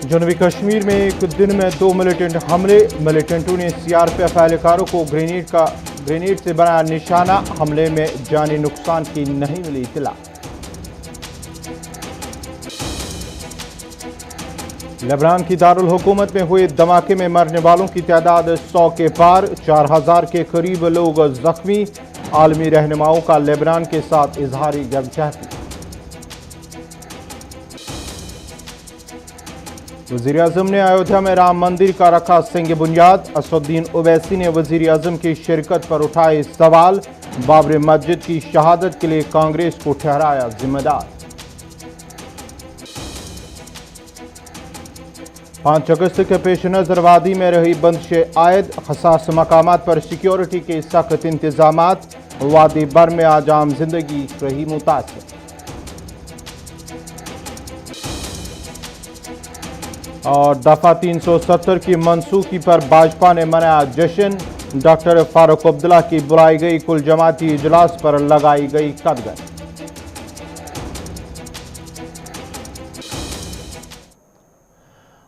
जनूबी कश्मीर में एक दिन में 2 मिलिटेंट हमले। मिलिटेंटों ने सीआरपीएफ एहलकारों को ग्रेनेड से बनाया निशाना। हमले में जानी नुकसान की नहीं मिली इत्तला। लेबनान की दारुल हुकूमत में हुए धमाके में मरने वालों की तादाद 100 के पार। 4000 के करीब लोग जख्मी। आलमी रहनुमाओं का लेबनान के साथ इजहारी यकजहती। वज़ीर-ए-आज़म ने अयोध्या में राम मंदिर का रखा सिंग बुनियाद। असदुद्दीन ओवैसी ने वज़ीर-ए-आज़म की शिरकत पर उठाए सवाल। बाबरी मस्जिद की शहादत के लिए कांग्रेस को ठहराया जिम्मेदार। 5 अगस्त के पेश नजर वादी में रही बंदिश आयद। हसास मकामात पर सिक्योरिटी के सख्त इंतजामात। वादी भर में आज आम जिंदगी रही मुतासिर। और दफा 370 की मनसूखी पर भाजपा ने मनाया जश्न। डॉक्टर फारूक अब्दुल्ला की बुलाई गई कुल जमाती इजलास पर लगाई गई कदगन।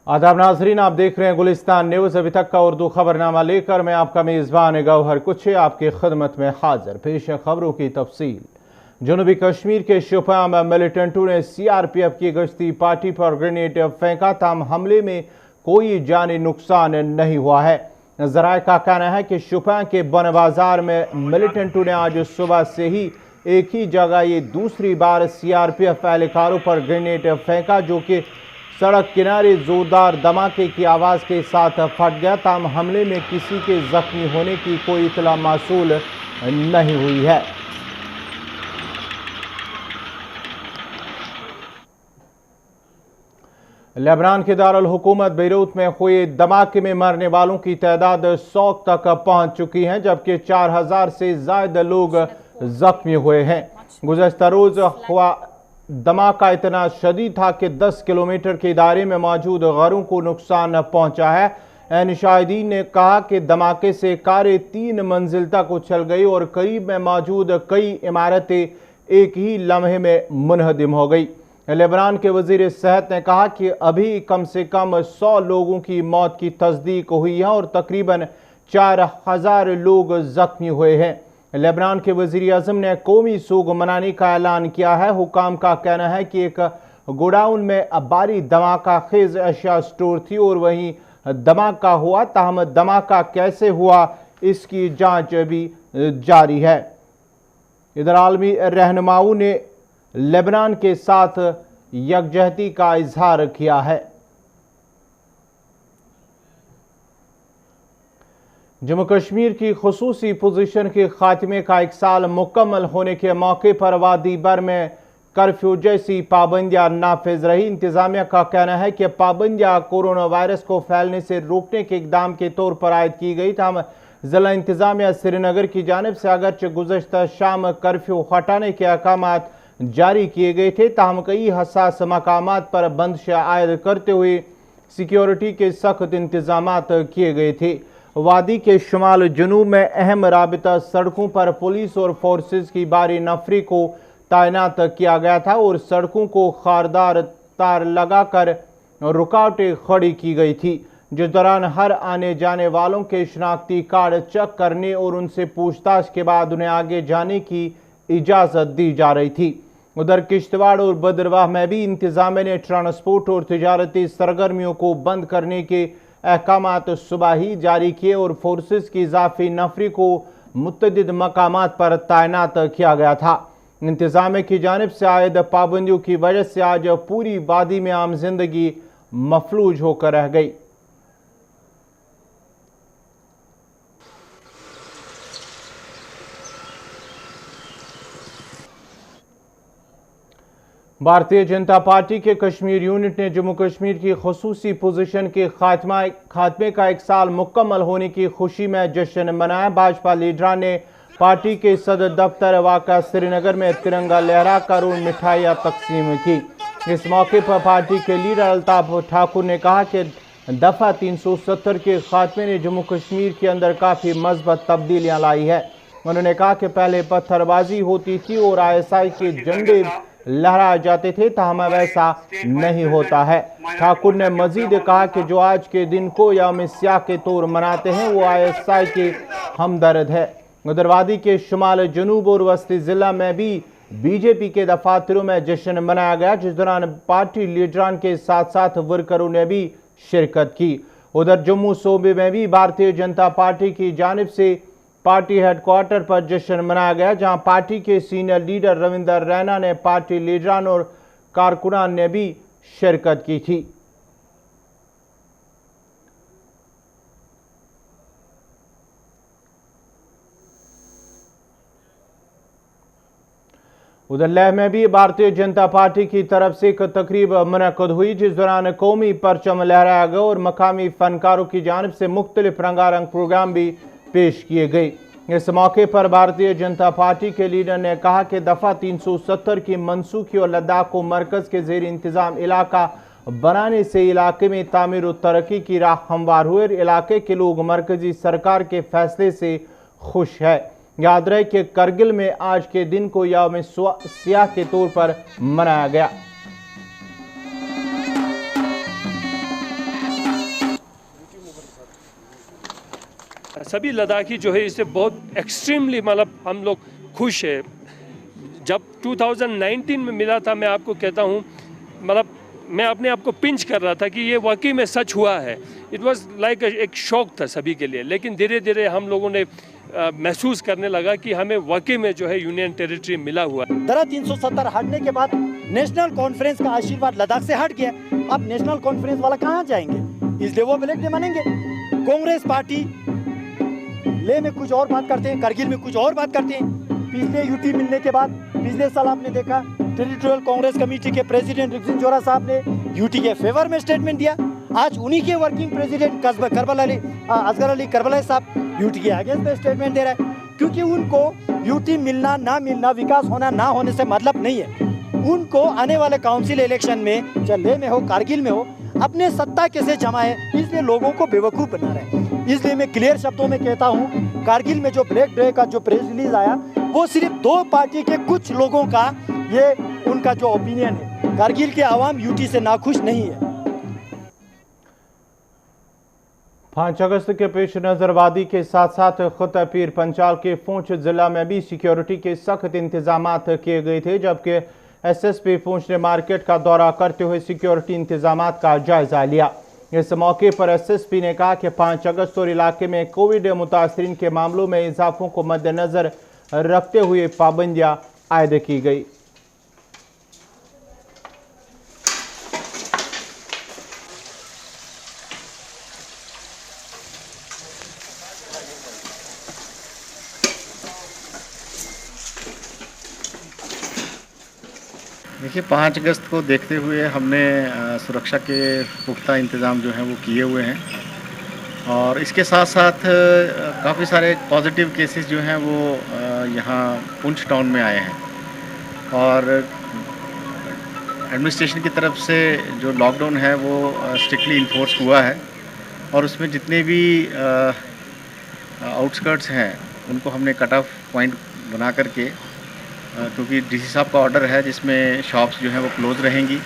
आदाब नाजरीन, आप देख रहे हैं गुलिस्तान न्यूज। अभी तक का उर्दू खबरनामा लेकर मैं आपका मेजबान गौहर कुछ आपकी खिदमत में हाजिर। पेश खबरों की तफसील। जनूबी कश्मीर के शोपियां में मिलिटेंटों ने सीआरपीएफ की गश्ती पार्टी पर ग्रेनेड फेंका। ताम हमले में कोई जानी नुकसान नहीं हुआ है। जराये का कहना है कि शोपियां के बन बाजार में मिलिटेंटों ने आज सुबह से ही एक ही जगह ये दूसरी बार सीआरपीएफ एहलकारों पर ग्रेनेड फेंका, जो कि सड़क किनारे जोरदार धमाके की आवाज के साथ फट गया। ताम हमले में किसी के जख्मी होने की कोई इतला मासूल नहीं हुई है। लेबनान के दारुल हुकूमत बेरूत में हुए धमाके में मरने वालों की तादाद 100 तक पहुंच चुकी है, जबकि 4000 से ज्यादा लोग जख्मी हुए हैं। गुज़श्ता रोज हुआ धमाका इतना शदीद था कि 10 किलोमीटर के दायरे में मौजूद घरों को नुकसान पहुंचा है। शाहिदीन ने कहा कि धमाके से कारें 3 मंजिल तक उछल गई और करीब में मौजूद कई इमारतें एक ही लम्हे में मुनहदिम हो गई। लेबनान के वजीर सेहत ने कहा कि अभी कम से कम 100 लोगों की मौत की तस्दीक हुई है और तकरीबन 4000 लोग जख्मी हुए हैं। लेबनान के वज़ीर-ए-आज़म ने कौमी सोग मनाने का ऐलान किया है। हुकाम का कहना है कि एक गोडाउन में भारी धमाका खेज अशिया स्टोर थी और वहीं धमाका हुआ। ताहम धमाका कैसे हुआ इसकी जांच भी जारी है। इधर आलमी रहनुमाओं ने लेबनान के साथ यकजहती का इजहार किया है। जम्मू कश्मीर की खुसूसी पोजीशन के खात्मे का 1 साल मुकम्मल होने के मौके पर वादी भर में कर्फ्यू जैसी पाबंदियां नाफिज रही। इंतजामिया का कहना है कि पाबंदियां कोरोना वायरस को फैलने से रोकने के इकदाम के तौर पर आयद की गई। तमाम जिला इंतजामिया श्रीनगर की जानिब से अगरचे गुज़श्ता शाम कर्फ्यू हटाने के अहकामात जारी किए गए थे, ताहम कई हसास मकामात पर बंदिश आयद करते हुए सिक्योरिटी के सख्त इंतजामात किए गए थे। वादी के शुमाल जनूब में अहम राबिता सड़कों पर पुलिस और फोर्सेस की भारी नफरी को तैनात किया गया था और सड़कों को खारदार तार लगाकर रुकावटें खड़ी की गई थी, जिस दौरान हर आने जाने वालों के शनाख्ती कार्ड चेक करने और उनसे पूछताछ के बाद उन्हें आगे जाने की इजाज़त दी जा रही थी। उधर किश्तवाड़ और भद्रवाह में भी इंतजामिया ने ट्रांसपोर्ट और तिजारती सरगर्मियों को बंद करने के अहकामात सुबह ही जारी किए और फोर्सेस की इजाफी नफरी को मुतअद्दिद मकामात पर तैनात किया गया था। इंतजामिया की जानिब से आयद पाबंदियों की वजह से आज पूरी वादी में आम जिंदगी मफलूज होकर रह गई। भारतीय जनता पार्टी के कश्मीर यूनिट ने जम्मू कश्मीर की खुसूसी पोजीशन के खात्मे का 1 साल मुकम्मल होने की खुशी में जश्न मनाया। भाजपा लीडरान ने पार्टी के सदर दफ्तर वाक़ा श्रीनगर में तिरंगा लहराकर और मिठाइयाँ तकसीम की। इस मौके पर पार्टी के लीडर अल्ताफ ठाकुर ने कहा कि दफा 370 के खात्मे ने जम्मू कश्मीर के अंदर काफ़ी मजबूत तब्दीलियाँ लाई है। उन्होंने कहा कि पहले पत्थरबाजी होती थी और ISI के झंडे लहराए जाते थे, ताहम वैसा नहीं होता है। ठाकुर ने मजीद कहा कि जो आज के दिन को यौम स्याह के तौर मनाते हैं वो ISI के हमदर्द है। उग्रवादी के शुमाल जनूब और वस्ती जिला में भी BJP के दफातरों में जश्न मनाया गया, जिस दौरान पार्टी लीडरान के साथ साथ वर्करों ने भी शिरकत की। उधर जम्मू सूबे में भी भारतीय जनता पार्टी की जानिब से पार्टी हेडक्वार्टर पर जश्न मनाया गया, जहां पार्टी के सीनियर लीडर रविंदर रैना ने पार्टी लीडरान और कारकुनान ने भी शिरकत की थी। उधर लेह में भी भारतीय जनता पार्टी की तरफ से एक तकरीब मुनक्कद हुई, जिस दौरान कौमी परचम लहराया गया और मकामी फनकारों की जानिब से मुख्तलिफ रंगारंग प्रोग्राम भी पेश किए गए। इस मौके पर भारतीय जनता पार्टी के लीडर ने कहा कि दफा 370 की मनसूखी और लद्दाख को मरकज के जेर इंतजाम इलाका बनाने से इलाके में तामीर और तरक्की की राह हमवार हुए। इलाके के लोग मरकजी सरकार के फैसले से खुश है। याद रहे कि करगिल में आज के दिन को यौम स्याह के तौर पर मनाया गया। सभी लद्दाखी जो है इससे बहुत एक्सट्रीमली मतलब हम लोग खुश है। जब 2019 में मिला था, मैं आपको कहता हूँ मतलब मैं अपने आप को पिंच कर रहा था कि ये वाकई में सच हुआ है। इट वाज लाइक एक शौक था सभी के लिए, लेकिन धीरे धीरे हम लोगों ने महसूस करने लगा कि हमें वाकई में जो है यूनियन टेरिटरी मिला हुआ। धारा 370 हटने के बाद नेशनल कॉन्फ्रेंस का आशीर्वाद लद्दाख से हट गया। अब नेशनल कॉन्फ्रेंस वाला कहाँ जाएंगे? इसलिए वो ब्लैक डे मनेंगे। कांग्रेस पार्टी लेह में कुछ और बात करते हैं, करगिल में कुछ और बात करते हैं। पिछले यूटी मिलने के बाद पिछले साल आपने देखा टेरिटोरियल कांग्रेस कमेटी के प्रेसिडेंट रिक्विन जोरा साहब ने यूटी के फेवर में स्टेटमेंट दिया। आज उन्हीं के वर्किंग प्रेसिडेंट असगर अली करबलाई साहब यूटी के अगेंस्ट में स्टेटमेंट दे रहा है, क्योंकि उनको यूटी मिलना ना मिलना, विकास होना ना होने से मतलब नहीं है। उनको आने वाले काउंसिल इलेक्शन में, चाहे लेह में हो कारगिल में हो, अपने सत्ता कैसे जमाए, इसलिए लोगों को बेवकूफ़ बना रहे हैं। इसलिए मैं क्लियर शब्दों में कहता हूँ, कारगिल में जो ब्लैक डे का जो प्रेस रिलीज आया वो सिर्फ दो पार्टी के कुछ लोगों का ये उनका जो ओपिनियन है। कारगिल के आवाम यूटी से नाखुश नहीं है। 5 अगस्त के पेश नजर वादी के साथ साथ खुता पीर पंचाल के पूंछ जिला में भी सिक्योरिटी के सख्त इंतजाम किए गए थे, जबकि SSP पूंछ ने मार्केट का दौरा करते हुए सिक्योरिटी इंतजाम का जायजा लिया। इस मौके पर SSP ने कहा कि 5 अगस्त और इलाके में कोविड मुतासरीन के मामलों में इजाफों को मद्देनजर रखते हुए पाबंदियां आयद की गई। देखिए, 5 अगस्त को देखते हुए हमने सुरक्षा के पुख्ता इंतज़ाम जो हैं वो किए हुए हैं, और इसके साथ साथ काफ़ी सारे पॉजिटिव केसेस जो हैं वो यहाँ पुंछ टाउन में आए हैं, और एडमिनिस्ट्रेशन की तरफ से जो लॉकडाउन है वो स्ट्रिक्टली इन्फोर्स हुआ है, और उसमें जितने भी आउटस्कर्ट्स हैं उनको हमने कट ऑफ पॉइंट बना करके, क्योंकि डीसी साहब का ऑर्डर है जिसमें शॉप्स जो हैं वो क्लोज़ रहेंगी,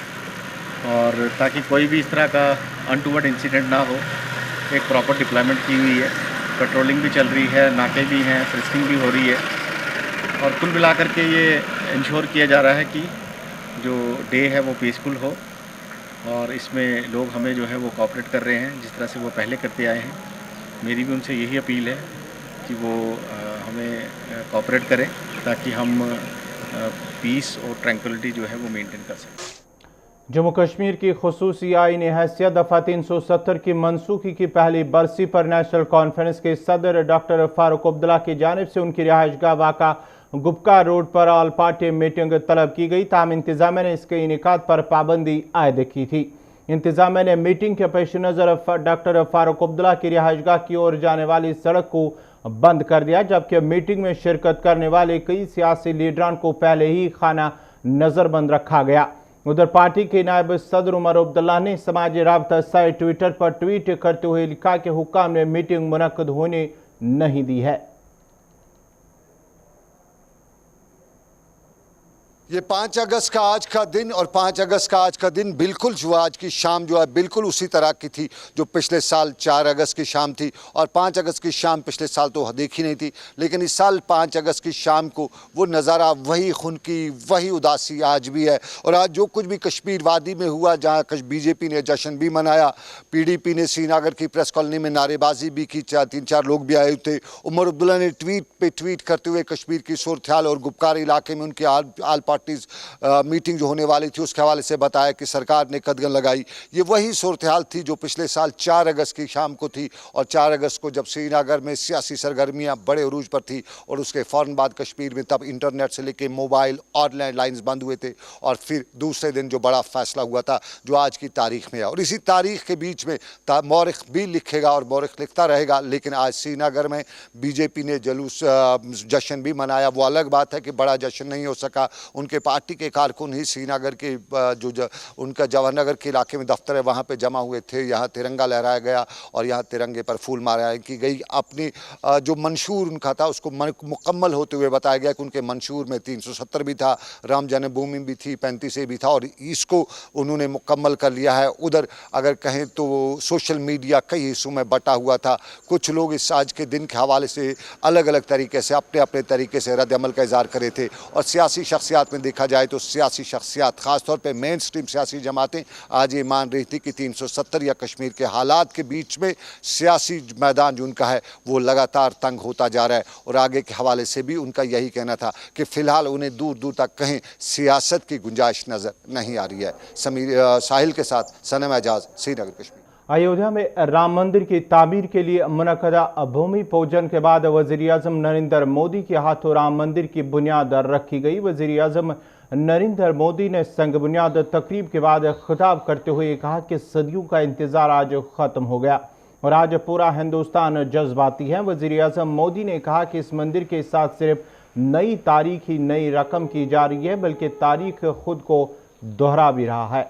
और ताकि कोई भी इस तरह का अनटूवर्ड इंसिडेंट ना हो, एक प्रॉपर डिप्लॉयमेंट की हुई है। पेट्रोलिंग भी चल रही है, नाके भी हैं, फ्रिस्किंग भी हो रही है, और कुल मिलाकर के ये इंश्योर किया जा रहा है कि जो डे है वो पीसफुल हो, और इसमें लोग हमें जो है वो कोऑपरेट कर रहे हैं जिस तरह से वो पहले करते आए हैं। मेरी भी उनसे यही अपील है कि वो हमें कोऑपरेट करें ताकि हम पीस और ट्रैंक्विलिटी जो है वो मेंटेन कर सकें। जम्मू कश्मीर की खुसूसी आईन हैसियत दफ़ा 370 की मनसूखी की पहली बरसी पर नेशनल कॉन्फ्रेंस के सदर डॉक्टर फारूक अब्दुल्ला की जानिब से उनकी रिहाइशगाह वाक़ा गुपका रोड पर ऑल पार्टी मीटिंग तलब की गई। ताहम इंतजामिया ने इसके इनेकाद पर पाबंदी आयद की थी। इंतजामिया ने मीटिंग के पेश नज़र डॉक्टर फारूक अब्दुल्ला की रिहाइशगाह की ओर जाने वाली सड़क को बंद कर दिया, जबकि मीटिंग में शिरकत करने वाले कई सियासी लीडरान को पहले ही खाना नज़रबंद रखा गया। उधर पार्टी के नायब सदर उमर अब्दुल्ला ने समाजी राबता साइट ट्विटर पर ट्वीट करते हुए लिखा कि हुक्काम ने मीटिंग मुनक्कद होने नहीं दी है। ये 5 अगस्त का आज का दिन और 5 अगस्त का आज का दिन बिल्कुल जो आज की शाम जो है बिल्कुल उसी तरह की थी जो पिछले साल 4 अगस्त की शाम थी। और 5 अगस्त की शाम पिछले साल तो देखी नहीं थी, लेकिन इस साल 5 अगस्त की शाम को वो नज़ारा वही खुनकी, वही उदासी आज भी है। और आज जो कुछ भी कश्मीर वादी में हुआ, जहाँ बीजेपी ने जश्न भी मनाया, PDP ने श्रीनगर की प्रेस कॉलोनी में नारेबाजी भी की, 3-4 लोग भी आए थे। उमर अब्दुल्ला ने ट्वीट पे ट्वीट करते हुए कश्मीर की सूरत हाल और गुपकार इलाके में उनकी आल पार्टीज मीटिंग जो होने वाली थी उसके हवाले से बताया कि सरकार ने कदगन लगाई। ये वही सूरत हाल थी जो पिछले साल 4 अगस्त की शाम को थी। और 4 अगस्त को जब श्रीनगर में सियासी सरगर्मियाँ बड़े उरूज पर थी और उसके फ़ौरन बाद कश्मीर में तब इंटरनेट से लेकर मोबाइल और लैंडलाइंस बंद हुए थे। और फिर दूसरे दिन जो बड़ा फैसला हुआ था जो आज की तारीख में है, और इसी तारीख के बीच में मौरिख भी लिखेगा और मौरिख लिखता रहेगा। लेकिन आज श्रीनगर में बीजेपी ने जुलूस जश्न भी मनाया। वो अलग बात है कि बड़ा जश्न नहीं हो सका, उनके पार्टी के कारकुन ही श्रीनगर के उनका जवाहरनगर के इलाके में दफ्तर है वहाँ पे जमा हुए थे। यहाँ तिरंगा लहराया गया और यहाँ तिरंगे पर फूल मारा की गई। अपनी जो मंशूर उनका था उसको मुकम्मल होते हुए बताया गया कि उनके मंशूर में 370 भी था, राम जन्मभूमि भी थी, 35 भी था, और इसको उन्होंने मुकम्मल कर लिया है। उधर अगर कहें तो सोशल मीडिया कई हिस्सों में बटा हुआ था। कुछ लोग इस आज के दिन के हवाले से अलग अलग तरीके से अपने अपने तरीके से रद्द अमल का इज़हार करे थे। और सियासी शख्सियात में देखा जाए तो सियासी शख्सियात ख़ासतौर पे मेन स्ट्रीम सियासी जमातें आज ये मान रही थी कि 370 या कश्मीर के हालात के बीच में सियासी मैदान जो उनका है वो लगातार तंग होता जा रहा है। और आगे के हवाले से भी उनका यही कहना था कि फ़िलहाल उन्हें दूर दूर तक कहीं सियासत की गुंजाइश नज़र नहीं आ रही है। साहिल के साथ सनम एजाज, श्रीनगर, कश्मीर। अयोध्या में राम मंदिर की तामीर के लिए मुनक़दा भूमि पूजन के बाद वज़ीर-ए-आज़म नरेंद्र मोदी के हाथों राम मंदिर की बुनियाद रखी गई। वज़ीर-ए-आज़म नरेंद्र मोदी ने संग बुनियाद तकरीब के बाद खिताब करते हुए कहा कि सदियों का इंतज़ार आज ख़त्म हो गया और आज पूरा हिंदुस्तान जज्बाती है। वज़ीर-ए-आज़म मोदी ने कहा कि इस मंदिर के साथ सिर्फ नई तारीख ही नई रकम की जा रही है, बल्कि तारीख खुद को दोहरा भी रहा है।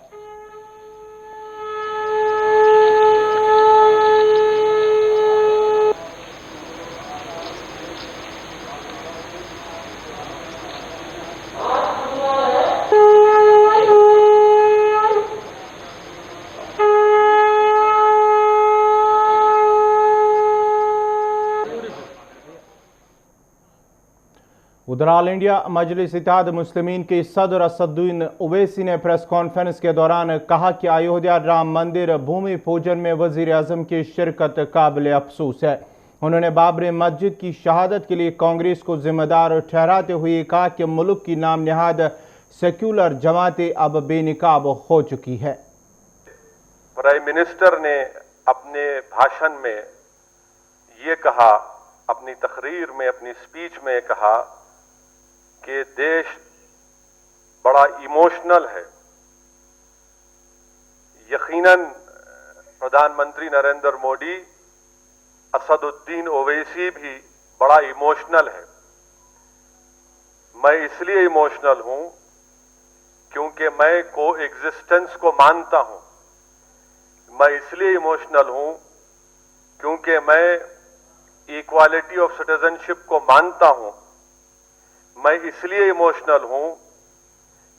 उधर ऑल इंडिया मजलिस इत्तेहाद मुस्लिमीन के सदर असदुद्दीन ओवैसी ने प्रेस कॉन्फ्रेंस के दौरान कहा कि अयोध्या राम मंदिर भूमि पूजन में वजीर आजम की शिरकत काबिल अफसोस है। उन्होंने बाबरी मस्जिद की शहादत के लिए कांग्रेस को जिम्मेदार ठहराते हुए कहा कि मुल्क की नाम नहाद सेक्युलर जमातें अब बेनिकाब हो चुकी है। प्राइम मिनिस्टर ने अपने भाषण में ये कहा, अपनी तकरीर में, अपनी स्पीच में कहा कि देश बड़ा इमोशनल है। यकीनन प्रधानमंत्री नरेंद्र मोदी, असदुद्दीन ओवैसी भी बड़ा इमोशनल है। मैं इसलिए इमोशनल हूं क्योंकि मैं को एग्जिस्टेंस को मानता हूं। मैं इसलिए इमोशनल हूं क्योंकि मैं इक्वालिटी ऑफ सिटीजनशिप को मानता हूं। मैं इसलिए इमोशनल हूं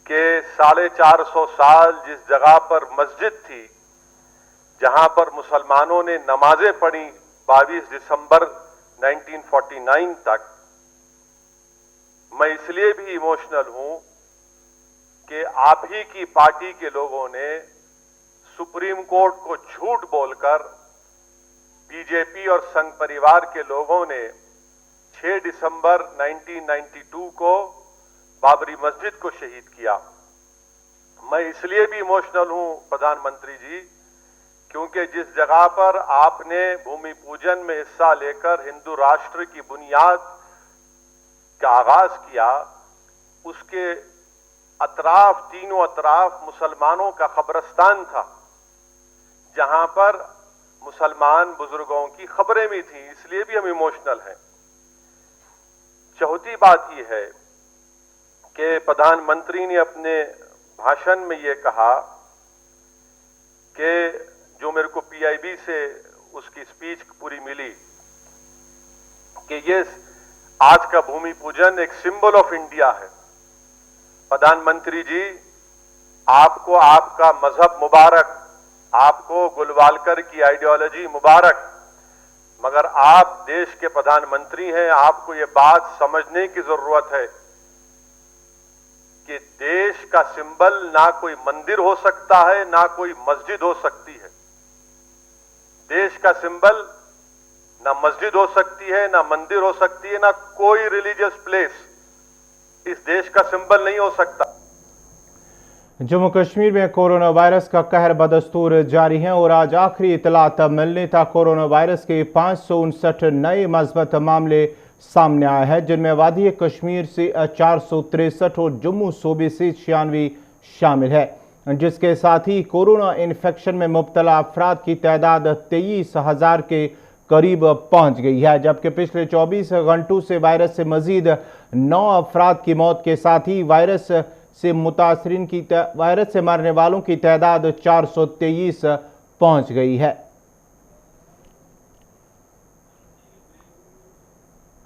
कि 450 साल जिस जगह पर मस्जिद थी, जहां पर मुसलमानों ने नमाजें पढ़ी 22 दिसंबर 1949 तक, मैं इसलिए भी इमोशनल हूं कि आप ही की पार्टी के लोगों ने सुप्रीम कोर्ट को झूठ बोलकर बीजेपी और संघ परिवार के लोगों ने 6 दिसंबर 1992 को बाबरी मस्जिद को शहीद किया। मैं इसलिए भी इमोशनल हूं प्रधानमंत्री जी क्योंकि जिस जगह पर आपने भूमि पूजन में हिस्सा लेकर हिंदू राष्ट्र की बुनियाद का आगाज किया, उसके अतराफ, तीनों अतराफ मुसलमानों का कब्रिस्तान था, जहां पर मुसलमान बुजुर्गों की खबरें भी थी। इसलिए भी हम इमोशनल हैं। चौथी बात यह है कि प्रधानमंत्री ने अपने भाषण में यह कहा कि जो मेरे को पीआईबी से उसकी स्पीच पूरी मिली कि ये आज का भूमि पूजन एक सिंबल ऑफ इंडिया है। प्रधानमंत्री जी, आपको आपका मजहब मुबारक, आपको गुलवालकर की आइडियोलॉजी मुबारक, मगर आप देश के प्रधानमंत्री हैं। आपको ये बात समझने की जरूरत है कि देश का सिंबल ना कोई मंदिर हो सकता है, ना कोई मस्जिद हो सकती है। देश का सिंबल ना मस्जिद हो सकती है, ना मंदिर हो सकती है, ना कोई रिलीजियस प्लेस इस देश का सिंबल नहीं हो सकता। जम्मू कश्मीर में कोरोना वायरस का कहर बदस्तूर जारी है और आज आखिरी इतलात मिलने तक कोरोना वायरस के 559 नए मस्बत मामले सामने आए हैं, जिनमें वादी कश्मीर से 463 और जम्मू सूबे से 96 शामिल है, जिसके साथ ही कोरोना इन्फेक्शन में मुब्तला अफराद की तादाद 23,000 के करीब पहुंच गई है, जबकि पिछले 24 घंटों से वायरस से मजीद 9 अफराद की मौत के साथ ही वायरस से मरने वालों की तादाद 423 पहुंच गई है।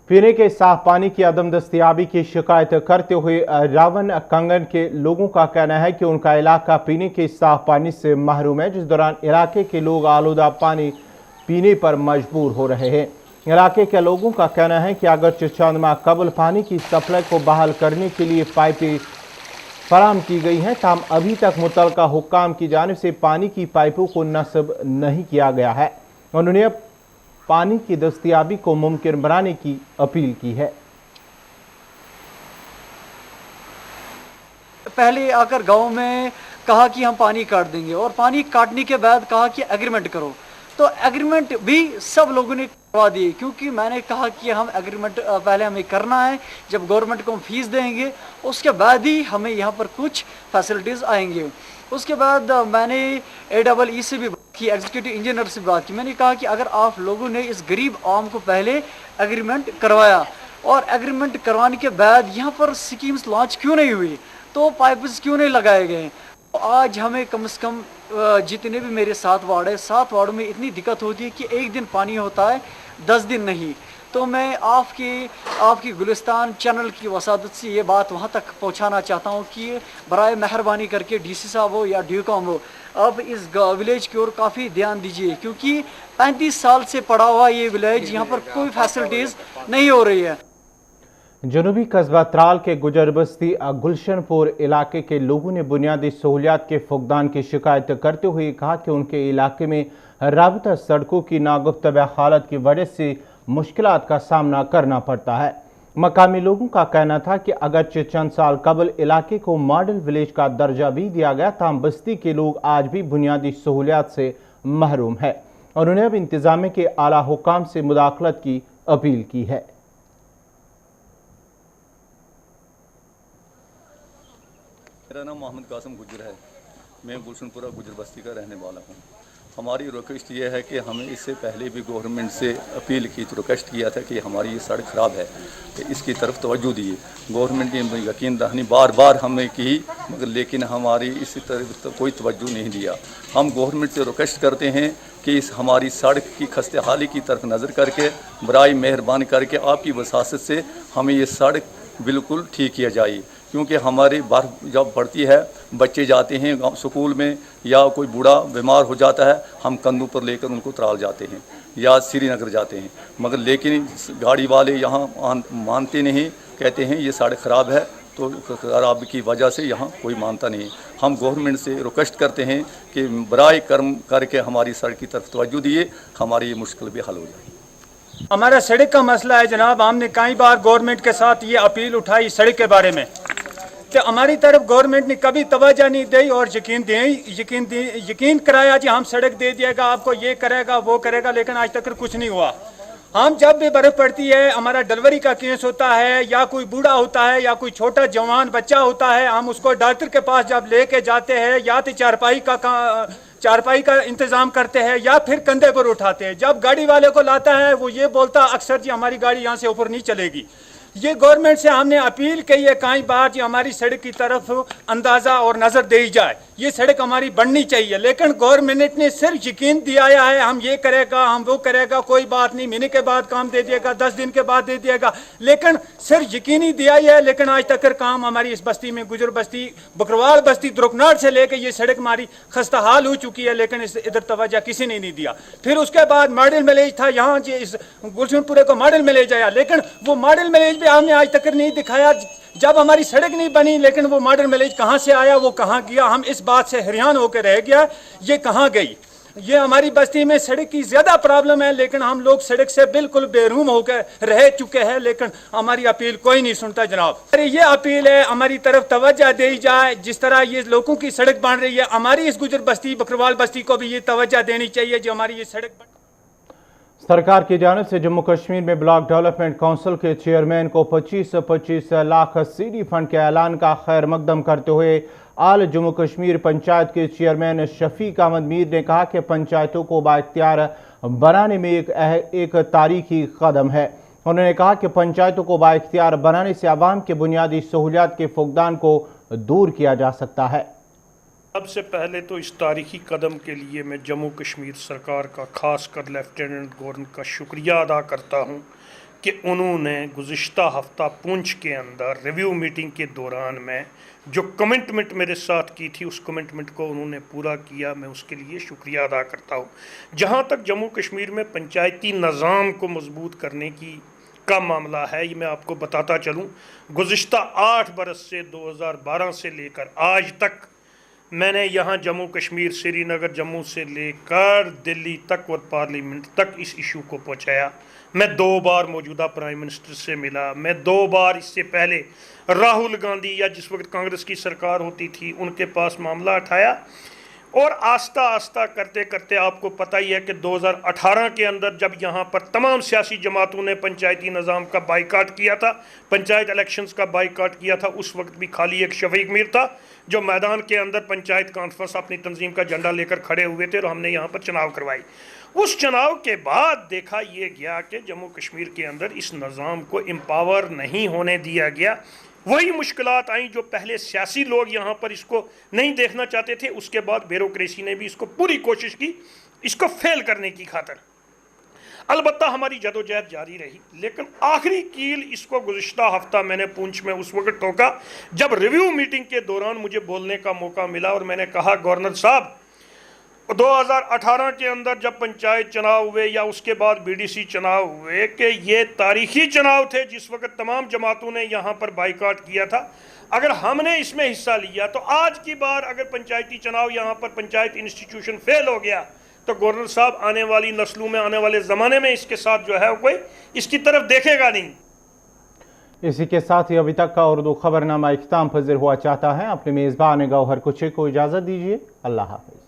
पीने के साफ पानी की अदम दस्तयाबी की शिकायत करते हुए रावण कंगन के लोगों का कहना है कि उनका इलाका पीने के साफ पानी से महरूम है, जिस दौरान इलाके के लोग आलूदा पानी पीने पर मजबूर हो रहे हैं। इलाके के लोगों का कहना है कि अगरचे चंद माह कबल पानी की सप्लाई को बहाल करने के लिए पाइपें फराम की गई हैं, ताहम अभी तक मुतलका हुक्काम की जानिब से पानी की पाइपों को नस्ब नहीं किया गया है। उन्होंने अब पानी की दस्तयाबी को मुमकिन बनाने की अपील की है। पहले आकर गांव में कहा कि हम पानी काट देंगे और पानी काटने के बाद कहा कि एग्रीमेंट करो, तो एग्रीमेंट भी सब लोगों ने करवा दिए, क्योंकि मैंने कहा कि हम एग्रीमेंट पहले हमें करना है, जब गवर्नमेंट को हम फीस देंगे उसके बाद ही हमें यहाँ पर कुछ फैसिलिटीज़ आएंगे। उसके बाद मैंने AEE से भी बात की, एग्जीक्यूटिव इंजीनियर से बात की। मैंने कहा कि अगर आप लोगों ने इस गरीब आवाम को पहले एग्रीमेंट करवाया और एग्रीमेंट करवाने के बाद यहाँ पर स्कीम्स लॉन्च क्यों नहीं हुई, तो पाइप्स क्यों नहीं लगाए गए। आज हमें कम से कम जितने भी मेरे 7 वार्ड है, 7 वार्डों में इतनी दिक्कत होती है कि एक दिन पानी होता है, 10 दिन नहीं। तो मैं आपकी गुलिस्तान चैनल की वसादत से ये बात वहाँ तक पहुँचाना चाहता हूँ कि बराए मेहरबानी करके DC साहब हो या DCOM हो, अब इस विलेज की ओर काफ़ी ध्यान दीजिए, क्योंकि 35 साल से पड़ा हुआ ये विलेज, यहाँ पर कोई फैसिलिटीज़ नहीं हो रही है। जनूबी कस्बा त्राल के गुजर बस्ती गुलशनपुर इलाके के लोगों ने बुनियादी सहूलियात के फुकदान की शिकायत करते हुए कहा कि उनके इलाके में राबता सड़कों की नागुफ्तबा हालत की वजह से मुश्किलात का सामना करना पड़ता है। मकामी लोगों का कहना था कि अगरचे चंद साल कबल इलाके को मॉडल विलेज का दर्जा भी दिया गया, ताहम बस्ती के लोग आज भी बुनियादी सहूलियात से महरूम है और उन्हें अब इंतजामिया के आला हुकाम से मुदाखलत की अपील की है। मेरा नाम मोहम्मद कासिम गुजर है, मैं गुलशनपुरा गुजर बस्ती का रहने वाला हूँ। हमारी रिक्वेस्ट ये है कि हमें इससे पहले भी गवर्नमेंट से अपील की, तो रिक्वेस्ट किया था कि हमारी ये सड़क ख़राब है, तो इसकी तरफ तवज्जो दिए। गवर्नमेंट ने यकीन दहानी बार बार हमें की, मगर लेकिन हमारी इसी तरफ कोई तवज्जो नहीं दिया। हम गवर्नमेंट से रिक्वेस्ट करते हैं कि इस हमारी सड़क की खस्ते हाली की तरफ नज़र करके बराए मेहरबानी करके आपकी वसासत से हमें ये सड़क बिल्कुल ठीक किया जाए, क्योंकि हमारी बर्फ़ जब पड़ती है, बच्चे जाते हैं स्कूल में या कोई बूढ़ा बीमार हो जाता है, हम कंधों पर लेकर उनको त्राल जाते हैं या श्रीनगर जाते हैं, मगर लेकिन गाड़ी वाले यहाँ मानते नहीं, कहते हैं ये सड़क ख़राब है, तो खराब की वजह से यहाँ कोई मानता नहीं। हम गवर्नमेंट से रिक्वेस्ट करते हैं कि बराए कर्म करके हमारी सड़क की तरफ तवज्जो दिए, हमारी ये मुश्किल भी हल हो जाए। हमारा सड़क का मसला है जनाब, हमने कई बार गवर्नमेंट के साथ ये अपील उठाई सड़क के बारे में, तो हमारी तरफ गवर्नमेंट ने कभी तवज्जो नहीं दी और यकीन कराया कि हम सड़क दे दिएगा, आपको ये करेगा वो करेगा, लेकिन आज तक कुछ नहीं हुआ। हम जब भी बर्फ़ पड़ती है, हमारा डिलीवरी का केस होता है या कोई बूढ़ा होता है या कोई छोटा जवान बच्चा होता है, हम उसको डॉक्टर के पास जब लेके जाते हैं या तो चारपाई का इंतज़ाम करते हैं या फिर कंधे पर उठाते हैं। जब गाड़ी वाले को लाता है वो ये बोलता अक्सर जी हमारी गाड़ी यहाँ से ऊपर नहीं चलेगी। ये गवर्नमेंट से हमने अपील की है कई बार कि हमारी सड़क की तरफ अंदाज़ा और नज़र दी जाए। ये सड़क हमारी बननी चाहिए, लेकिन गवर्नमेंट ने सिर्फ यकीन दिया है हम ये करेगा, हम वो करेगा, कोई बात नहीं, महीने के बाद काम दे दिएगा, 10 दिन के बाद दे दिएगा, लेकिन सिर्फ यकीन ही दिया है। लेकिन आज तक काम हमारी इस बस्ती में, गुजर बस्ती, बकरवाल बस्ती, द्रुकनाट से लेकर ये सड़क हमारी खस्ता हाल हो चुकी है, लेकिन इधर तवज्जो किसी ने नहीं दिया। फिर उसके बाद मॉडल विलेज था, यहाँ इस गुलशनपुरे को मॉडल विलेज आया, लेकिन वो मॉडल विलेज भी हमने आज तक नहीं दिखाया। जब हमारी सड़क नहीं बनी, लेकिन वो मॉडर्न विलेज कहाँ से आया, वो कहाँ गया, हम इस बात से हैरान होकर रह गया, ये कहाँ गई। ये हमारी बस्ती में सड़क की ज्यादा प्रॉब्लम है, लेकिन हम लोग सड़क से बिल्कुल बेरूम होकर रह चुके हैं, लेकिन हमारी अपील कोई नहीं सुनता जनाब। अरे ये अपील है हमारी तरफ तवज्जो दी जाए, जिस तरह ये लोगों की सड़क बन रही है, हमारी इस गुजर बस्ती बकरवाल बस्ती को भी ये तवज्जो देनी चाहिए जो हमारी ये सड़क सरकार की जानिब से जम्मू कश्मीर में ब्लॉक डेवलपमेंट काउंसिल के चेयरमैन को 25 लाख सीडी फंड के ऐलान का खैर मकदम करते हुए आल जम्मू कश्मीर पंचायत के चेयरमैन शफीक अहमद मीर ने कहा कि पंचायतों को बाइख्तियार बनाने में एक तारीखी कदम है। उन्होंने कहा कि पंचायतों को बाइख्तियार बनाने से आवाम के बुनियादी सहूलियात के फुकदान को दूर किया जा सकता है। सबसे पहले तो इस तारीखी कदम के लिए मैं जम्मू कश्मीर सरकार का खासकर लेफ्टिनेंट गवर्नर का शुक्रिया अदा करता हूं कि उन्होंने गुज़िश्ता हफ्ता पुंछ के अंदर रिव्यू मीटिंग के दौरान में जो कमिटमेंट मेरे साथ की थी, उस कमिटमेंट को उन्होंने पूरा किया। मैं उसके लिए शुक्रिया अदा करता हूं। जहां तक जम्मू कश्मीर में पंचायती निज़ाम को मजबूत करने का मामला है, ये मैं आपको बताता चलूँ। गुज़िश्ता 8 बरस से 2012 से लेकर आज तक मैंने यहाँ जम्मू कश्मीर, श्रीनगर, जम्मू से लेकर दिल्ली तक और पार्लियामेंट तक इस इशू को पहुँचाया। मैं 2 बार मौजूदा प्राइम मिनिस्टर से मिला, मैं 2 बार इससे पहले राहुल गांधी या जिस वक्त कांग्रेस की सरकार होती थी उनके पास मामला उठाया, और आस्ता आस्ता करते करते आपको पता ही है कि 2018 के अंदर जब यहाँ पर तमाम सियासी जमातों ने पंचायती निज़ाम का बाइकाट किया था, पंचायत इलेक्शंस का बाइकाट किया था, उस वक्त भी खाली एक शफीक मीर था जो मैदान के अंदर पंचायत कॉन्फ्रेंस अपनी तंजीम का झंडा लेकर खड़े हुए थे और हमने यहाँ पर चुनाव करवाई। उस चुनाव के बाद देखा ये गया कि जम्मू कश्मीर के अंदर इस निज़ाम को एम्पावर नहीं होने दिया गया। वही मुश्किलात आई जो पहले सियासी लोग यहाँ पर इसको नहीं देखना चाहते थे, उसके बाद ब्यूरोक्रेसी ने भी इसको पूरी कोशिश की इसको फेल करने की खातिर। अलबत्ता हमारी जदोजहद जारी रही, लेकिन आखिरी कील इसको गुज़िश्ता हफ्ता मैंने पुंछ में उस वक्त ठोका जब रिव्यू मीटिंग के दौरान मुझे बोलने का मौका मिला और मैंने कहा, गवर्नर साहब 2018 के अंदर जब पंचायत चुनाव हुए या उसके बाद बीडीसी चुनाव हुए कि ये तारीखी चुनाव थे जिस वक्त तमाम जमातों ने यहाँ पर बाइकाट किया था। अगर हमने इसमें हिस्सा लिया तो आज की बार अगर पंचायती चुनाव यहाँ पर पंचायत इंस्टीट्यूशन फेल हो गया तो गवर्नर साहब आने वाली नस्लों में, आने वाले ज़माने में इसके साथ जो है कोई इसकी तरफ देखेगा नहीं। इसी के साथ ही अभी तक का उर्दू खबरनामा इख्तिताम पज़ीर हुआ चाहता है। अपने मेज़बान गौहर कुछे को इजाज़त दीजिए। अल्लाह हाफ़िज़।